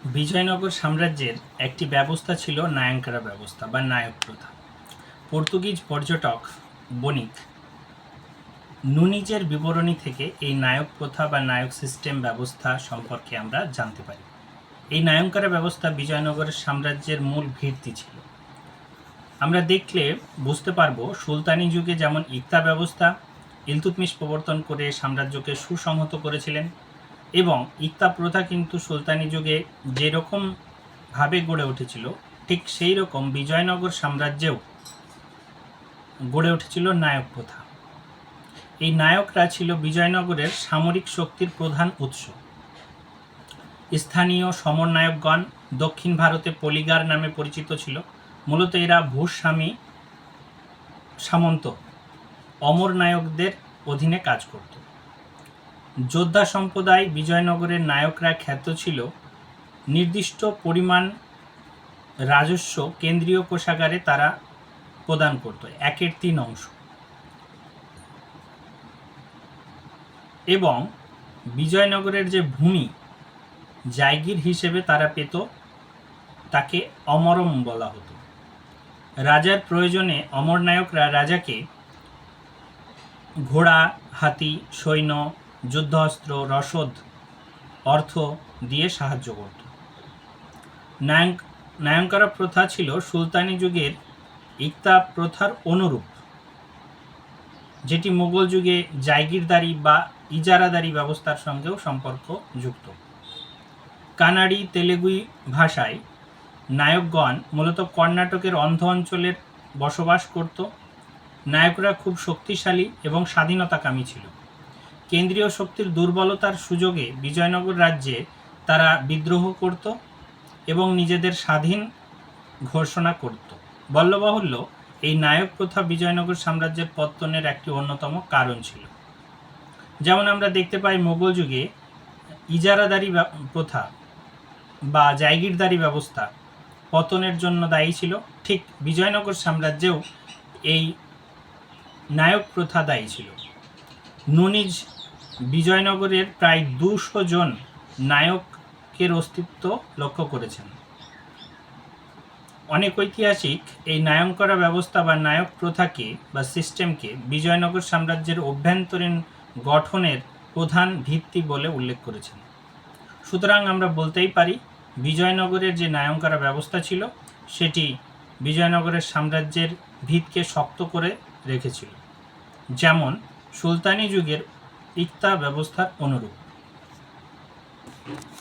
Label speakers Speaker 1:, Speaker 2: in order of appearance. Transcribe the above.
Speaker 1: বিজয়নগর সাম্রাজ্যের একটি ব্যবস্থা ছিল নায়ংকারা ব্যবস্থা বা নায়ক প্রথা। পর্তুগিজ পর্যটক বণিক নুনিজের বিবরণী থেকে এই নায়ক প্রথা বা নায়ক সিস্টেম ব্যবস্থা সম্পর্কে আমরা জানতে পারি। এই নায়ংকারা ব্যবস্থা বিজয়নগরের সাম্রাজ্যের মূল ভিত্তি ছিল। আমরা দেখলে বুঝতে পারবো সুলতানি যুগে যেমন ইকতা ব্যবস্থা ইলতুৎমিশ প্রবর্তন করে সাম্রাজ্যকে সুসংহত করেছিলেন, এবং ইকতা প্রথা কিন্তু সুলতানি যুগে যেরকমভাবে গড়ে উঠেছিল ঠিক সেই রকম বিজয়নগর সাম্রাজ্যেও গড়ে উঠেছিল নায়ক প্রথা। এই নায়করা ছিল বিজয়নগরের সামরিক শক্তির প্রধান উৎস। স্থানীয় সমরনায়কগণ দক্ষিণ ভারতে পলিগার নামে পরিচিত ছিল। মূলত এরা ভূস্বামী সামন্ত অমর নায়কদের অধীনে কাজ করত। যোদ্ধা সম্প্রদায় বিজয়নগরের নায়করা খ্যাত ছিল। নির্দিষ্ট পরিমাণ রাজস্ব কেন্দ্রীয় কোষাগারে তারা প্রদান করত, 1/3 এবং বিজয়নগরের যে ভূমি জায়গির হিসেবে তারা পেত, তাকে অমরম বলা হতো। রাজার প্রয়োজনে অমরনায়করা রাজাকে ঘোড়া, হাতি, সৈন্য, যুদ্ধাস্ত্র, রসদ, অর্থ দিয়ে সাহায্য করত। নায়ংকারা প্রথা ছিল সুলতানি যুগের ইকতা প্রথার অনুরূপ, যেটি মুঘল যুগে জায়গিরদারি বা ইজারাদারি ব্যবস্থার সঙ্গেও সম্পর্কযুক্ত। কানাড়ি তেলেগুই ভাষায় নায়কগণ মূলত কর্ণাটকের অন্ধ্র অঞ্চলের বসবাস করত। নায়করা খুব শক্তিশালী এবং স্বাধীনতাকামী ছিল। কেন্দ্রীয় শক্তির দুর্বলতার সুযোগে বিজয়নগর রাজ্যে তারা বিদ্রোহ করত এবং নিজেদের স্বাধীন ঘোষণা করত। বল্লবাহুল্য, এই নায়ক প্রথা বিজয়নগর সাম্রাজ্যের পতনের একটি অন্যতম কারণ ছিল। যেমন আমরা দেখতে পাই মুঘল যুগে ইজারাদারি প্রথা বা জায়গিরদারি ব্যবস্থা পতনের জন্য দায়ী ছিল, ঠিক বিজয়নগর সাম্রাজ্যেও এই নায়ক প্রথা দায়ী ছিল। নুনিজ বিজয়নগরের প্রায় 200 জন নায়কের অস্তিত্ব লক্ষ্য করেছেন। অনেক ঐতিহাসিক এই নায়ংকারা ব্যবস্থা বা নায়ক প্রথাকে বা সিস্টেমকে বিজয়নগর সাম্রাজ্যের অভ্যন্তরীণ গঠনের প্রধান ভিত্তি বলে উল্লেখ করেছেন। সুতরাং আমরা বলতেই পারি বিজয়নগরের যে নায়ংকারা ব্যবস্থা ছিল সেটি বিজয়নগরের সাম্রাজ্যের ভিতকে শক্ত করে রেখেছিল, যেমন সুলতানি যুগের ইকতা ব্যবস্থার অনুরূপ।